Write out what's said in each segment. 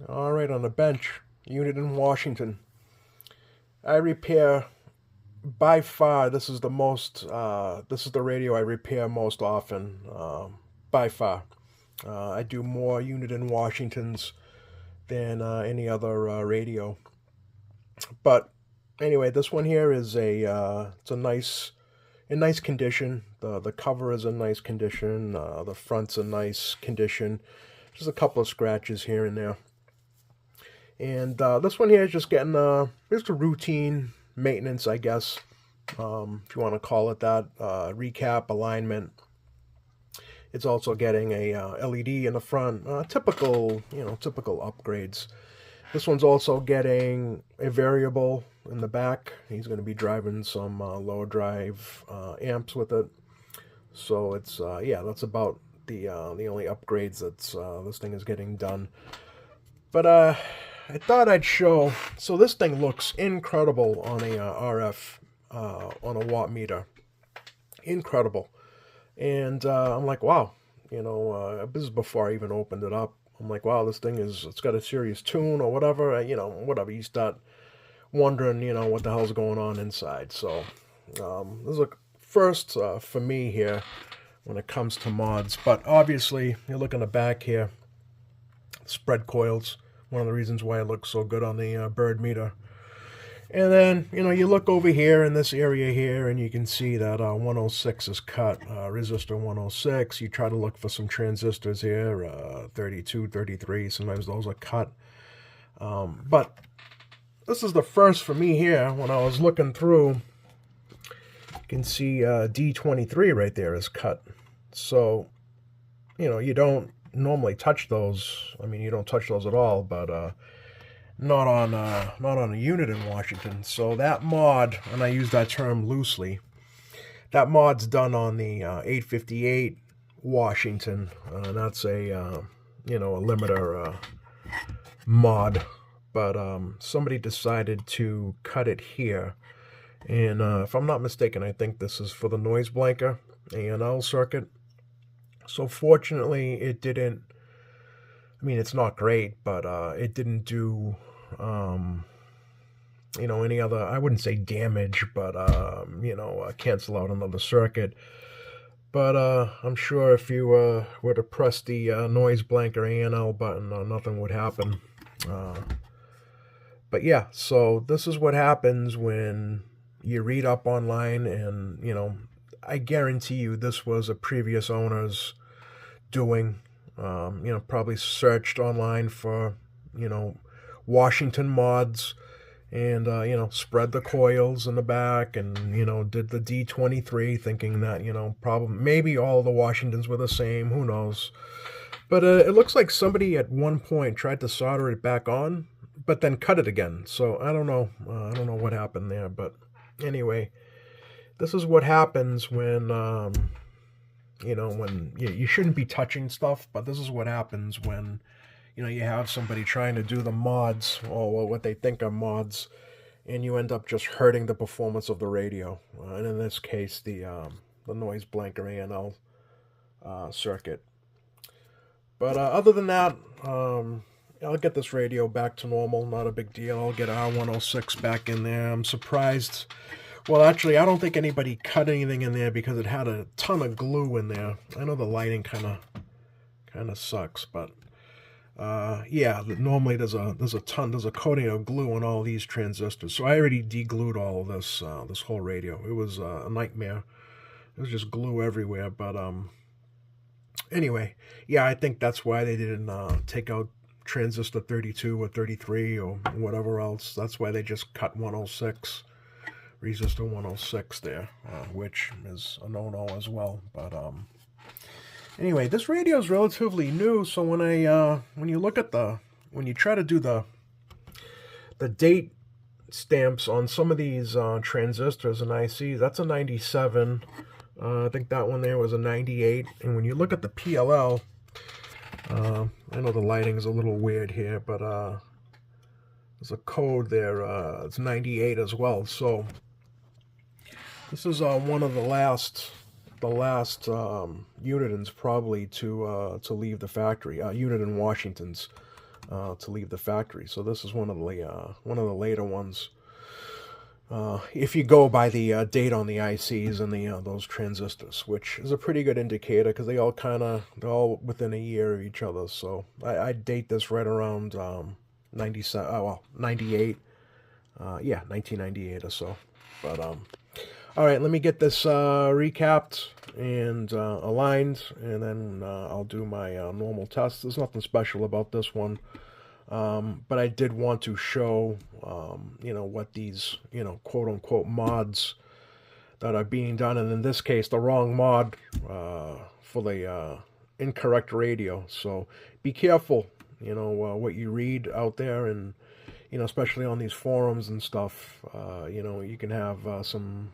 All right, on the bench, Uniden Washington. I repair by far. This is the most. This is the radio I repair most often. By far, I do more Uniden Washingtons than any other radio. But anyway, this one here is it's a nice, in nice condition. The cover is in nice condition. The front's in nice condition. Just a couple of scratches here and there. And this one here is just getting just a routine maintenance, I guess, if you want to call it that. Recap, alignment. It's also getting a LED in the front. Typical, typical upgrades. This one's also getting a variable in the back. He's going to be driving some lower drive amps with it. So it's yeah, that's about the only upgrades that's this thing is getting done. But I thought I'd show. So this thing looks incredible on a RF on a watt meter. Incredible. And I'm like, wow, this is before I even opened it up. I'm like, wow, this thing it's got a serious tune or whatever, whatever. You start wondering, what the hell's going on inside. So this is a first for me here when it comes to mods. But obviously, you look in the back here, spread coils. One of the reasons why it looks so good on the bird meter. And then, you look over here in this area here, and you can see that 106 is cut, resistor 106. You try to look for some transistors here, 32, 33. Sometimes those are cut. But this is the first for me here. When I was looking through, you can see D23 right there is cut. So, you don't normally touch those. I mean, you don't touch those at all, but not on a unit in Washington. So that mod, and I use that term loosely, that mod's done on the 858 Washington. That's a limiter mod, but somebody decided to cut it here, and if I'm not mistaken, I think this is for the noise blanker A&L circuit. So fortunately, it didn't. I mean, it's not great, but it didn't do, any other, I wouldn't say damage, but, cancel out another circuit. But I'm sure if you were to press the noise blanker A&L button, nothing would happen. But yeah, so this is what happens when you read up online and, I guarantee you this was a previous owner's doing. Probably searched online for, Washington mods and, spread the coils in the back and, did the D23 thinking that, maybe all the Washingtons were the same. Who knows? But it looks like somebody at one point tried to solder it back on, but then cut it again. So I don't know. I don't know what happened there. But anyway, this is what happens when... when you shouldn't be touching stuff, but this is what happens when, you have somebody trying to do the mods, or what they think are mods, and you end up just hurting the performance of the radio. And in this case, the noise blanker A&L circuit. But other than that, I'll get this radio back to normal. Not a big deal. I'll get R106 back in there. I'm surprised. Well, actually, I don't think anybody cut anything in there because it had a ton of glue in there. I know the lighting kind of sucks, but yeah, normally there's a coating of glue on all these transistors. So I already deglued all of this this whole radio. It was a nightmare. It was just glue everywhere. But anyway, yeah, I think that's why they didn't take out transistor 32 or 33 or whatever else. That's why they just cut 106. Resistor 106 there, which is a no-no as well. But anyway, this radio is relatively new, so when you look at when you try to do the date stamps on some of these transistors and ICs, that's a 97. I think that one there was a 98. And when you look at the PLL, I know the lighting's a little weird here, but there's a code there. It's 98 as well. So this is one of the last Unitons probably to leave the factory. Uniden Washingtons. to leave the factory. So this is one of the later ones. If you go by the date on the ICs and the those transistors, which is a pretty good indicator because they're all within a year of each other. So I date this right around 97, well, 98, yeah, 1998 or so. But all right, let me get this recapped and aligned, and then I'll do my normal test. There's nothing special about this one. But I did want to show, what these, quote unquote mods that are being done. And in this case, the wrong mod for the incorrect radio. So be careful, what you read out there. And, especially on these forums and stuff, you can have some,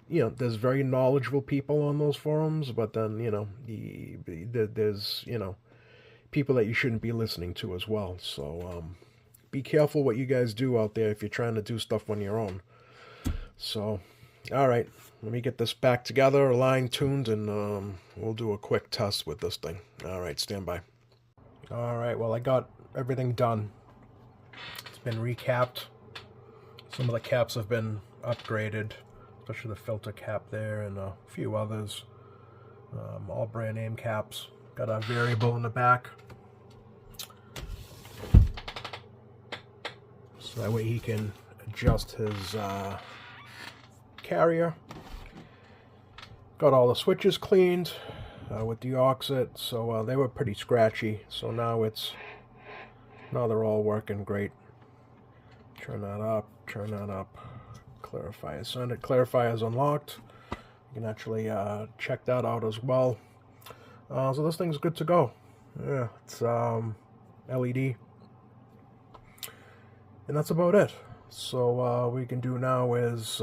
there's very knowledgeable people on those forums. But then, there's, people that you shouldn't be listening to as well. So be careful what you guys do out there if you're trying to do stuff on your own. So, all right, let me get this back together, aligned, tuned, and we'll do a quick test with this thing. All right, stand by. All right, well, I got everything done. It's been recapped. Some of the caps have been upgraded, especially the filter cap there and a few others. All brand name caps. Got a variable in the back, so that way he can adjust his carrier. Got all the switches cleaned with the Oxit, so they were pretty scratchy. So now they're all working great. Turn that up, Clarifier sounded. Clarifier is unlocked. You can actually check that out as well. So this thing's good to go. Yeah, it's LED. And that's about it. So what we can do now is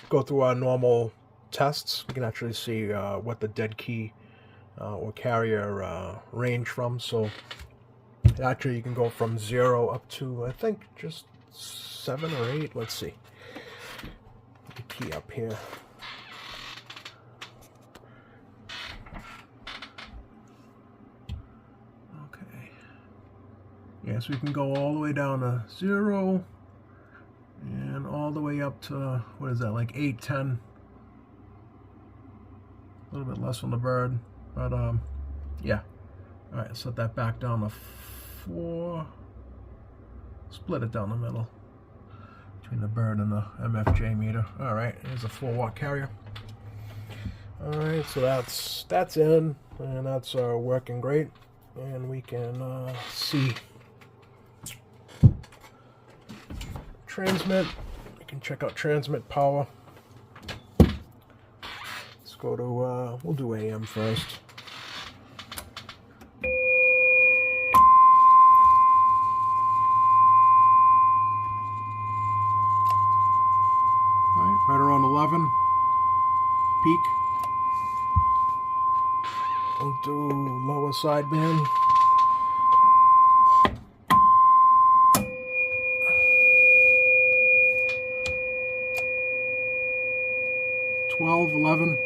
go through our normal tests. We can actually see what the dead key or carrier range from. So actually you can go from 0 up to, I think, just 7 or 8. Let's see. The key up here. Yes, we can go all the way down to 0 and all the way up to, what is that, like 8, 10. A little bit less on the bird, but yeah. All right, set that back down to 4. Split it down the middle between the bird and the MFJ meter. All right, here's a 4-watt carrier. All right, so that's in, and that's working great, and we can see. Transmit. You can check out transmit power. Let's go to, we'll do AM first. Right around 11. Peak. We'll do lower sideband. 12, 11.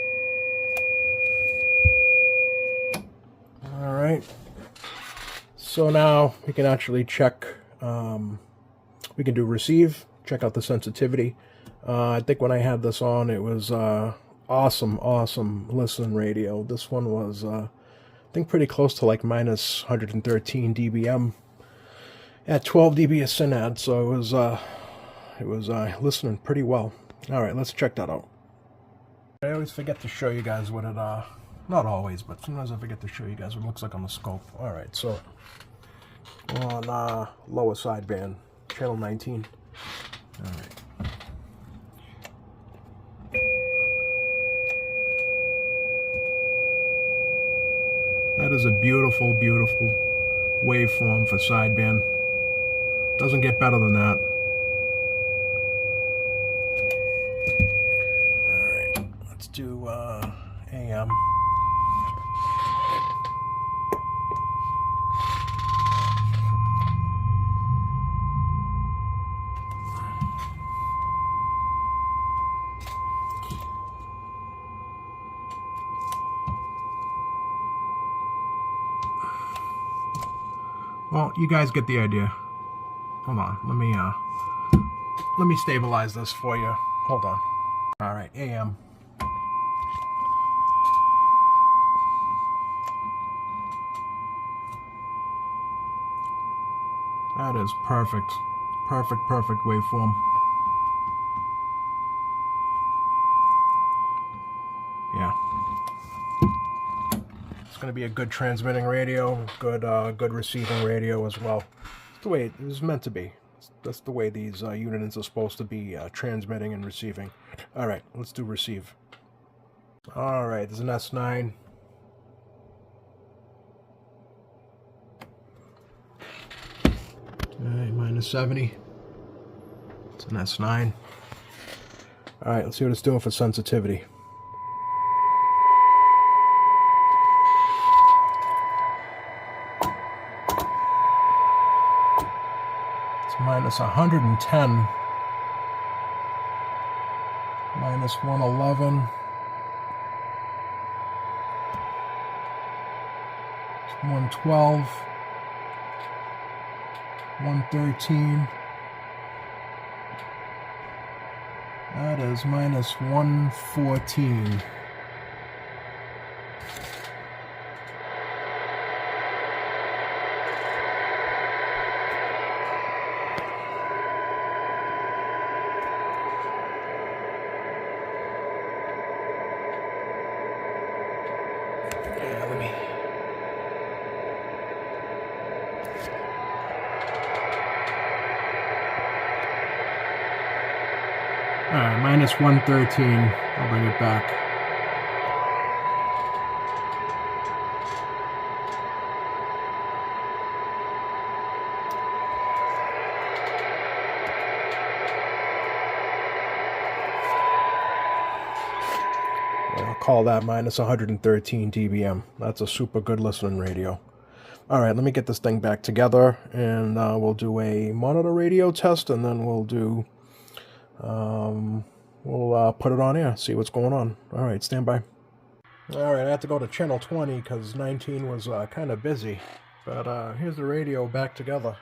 All right. So now we can actually check, we can do receive, check out the sensitivity. I think when I had this on, it was awesome listen radio. This one was, I think, pretty close to like minus 113 dBm at 12 dB of synad. So it was listening pretty well. All right, let's check that out. I always forget to show you guys what it, not always, but sometimes I forget to show you guys what it looks like on the scope. All right, so on lower sideband, channel 19. All right. That is a beautiful waveform for sideband. Doesn't get better than that. Alright, let's do AM. Well, you guys get the idea. Hold on, let me stabilize this for you. Hold on. All right, AM. That is perfect. Perfect waveform. Yeah. It's going to be a good transmitting radio, good receiving radio as well. It's the way it was meant to be. That's the way these Unidens are supposed to be, transmitting and receiving. All right, let's do receive. All right, there's an S9. All right, minus 70. It's an S9. All right, let's see what it's doing for sensitivity. It's minus 110. Minus 111. It's 112. 113. That is minus 114. Yeah, let me... Alright, minus 113. I'll bring it back. I'll call that minus 113 dBm. That's a super good listening radio. Alright, let me get this thing back together, and we'll do a monitor radio test, and then we'll do... we'll put it on air, see what's going on. Alright, stand by. Alright, I had to go to channel 20 because 19 was kind of busy. But here's the radio back together.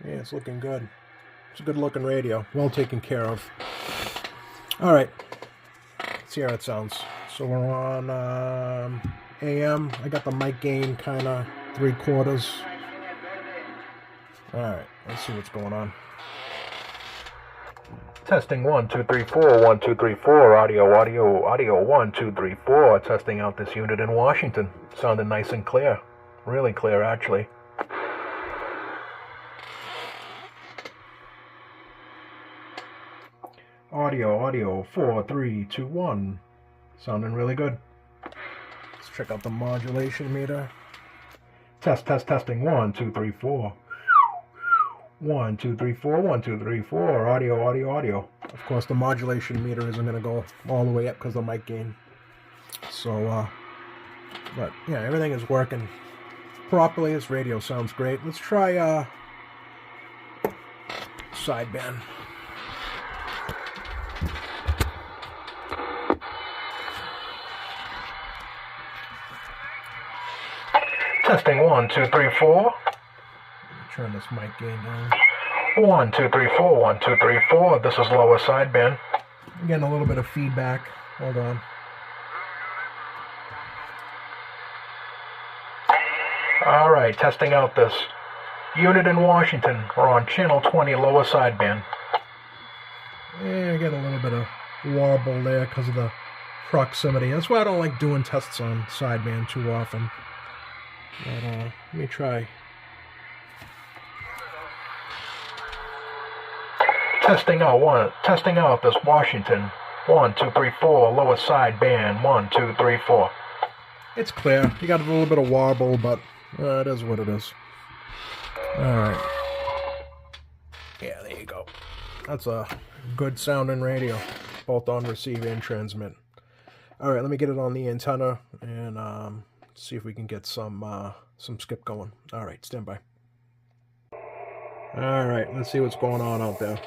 Yeah, it's looking good. It's a good looking radio. Well taken care of. Alright, let's see how it sounds. So we're on AM. I got the mic gain kind of 3/4. Alright, let's see what's going on. Testing 1 2 3 4 1 2 3 4 audio 1 2 3 4. Testing out this unit in Washington. Sounding nice and clear, really clear actually. Audio 4 3 2 1. Sounding really good. Let's check out the modulation meter. Testing 1 2 3 4. 1 2 3 4 1 2 3 4 audio. Of course the modulation meter isn't going to go all the way up because of the mic gain. So but yeah, everything is working properly. This radio sounds great. Let's try sideband. Testing 1 2 3 4. Turn this mic gain down. 1 2 3 4 1 2 3 4. This is lower sideband. I'm getting a little bit of feedback. Hold on. Alright, testing out this Uniden Washington. We're on channel 20, lower sideband. Yeah, I get a little bit of warble there because of the proximity. That's why I don't like doing tests on sideband too often. But let me try. Testing out this Washington. 1 2 3 4 lower sideband. 1 2 3 4. It's clear. You got a little bit of warble, but it is what it is. Alright. Yeah, there you go. That's a good sounding radio, both on receive and transmit. Alright, let me get it on the antenna and see if we can get some skip going. Alright, stand by. Alright, let's see what's going on out there.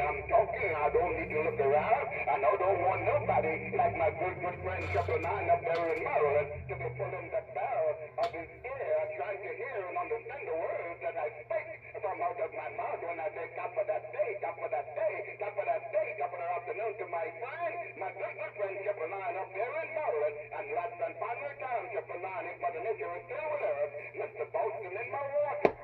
I'm talking, I don't need to look around. I don't want nobody like my good friend Chapel 9 up there in Maryland to be pulling the barrel of his ear trying to hear and understand the words that I speak from out of my mouth when I say top of that day, top of that day, top of that day, top of the afternoon to my friend, my good friend Chapel 9 up there in Maryland. And last and final time, Chapel 9, if an issue is still with us, Mr. Boston in my water.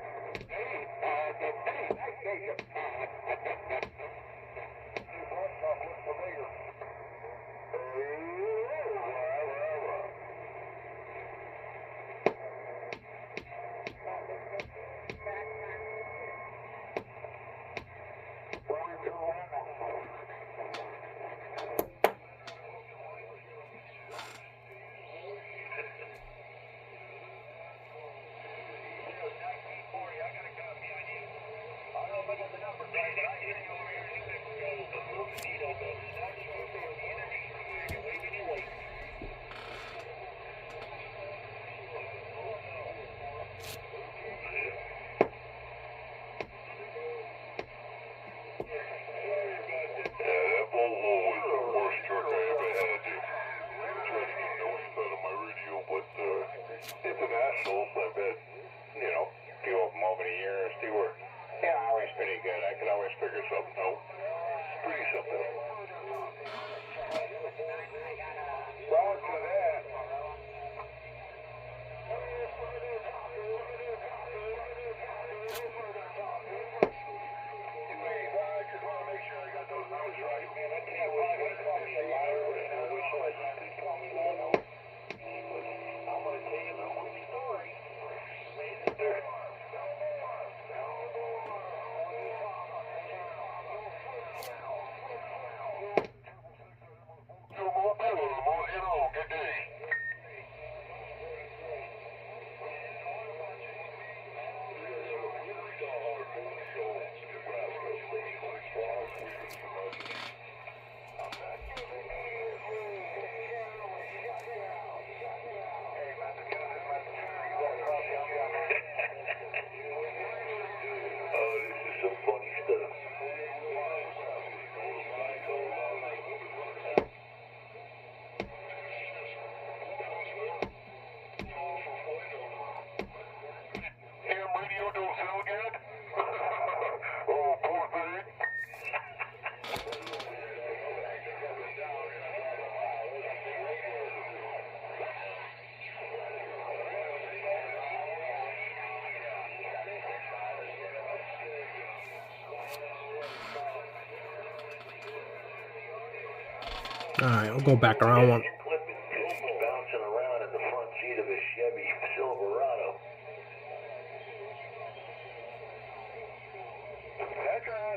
All right, I'll go back around one. Bouncing around in the front seat of his Chevy Silverado.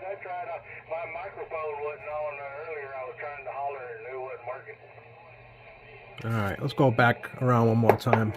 I tried. My microphone wasn't on earlier. I was trying to holler and it wasn't working. All right, let's go back around one more time.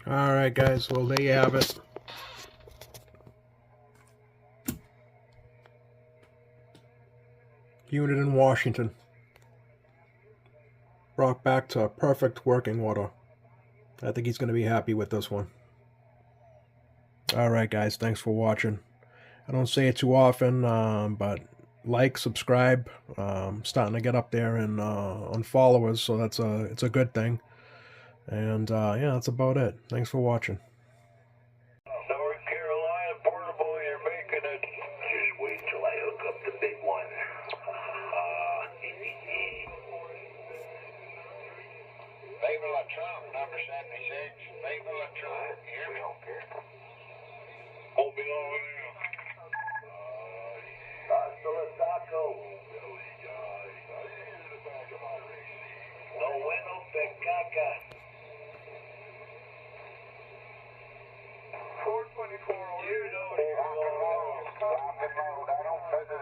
All right, guys. Well, there you have it. Uniden Washington. Brought back to perfect working order. I think he's going to be happy with this one. All right, guys. Thanks for watching. I don't say it too often, but like, subscribe. Starting to get up there in on followers, so it's a good thing. And yeah, that's about it. Thanks for watching. North Carolina portable, you're making it. Just wait till I hook up the big one. Favor La Trump, number 76. Favor La Trump. Hear me? Okay. Won't be long now. Hasta la taco. No bueno pecaca. 424. You know, rock and roll. I don't feather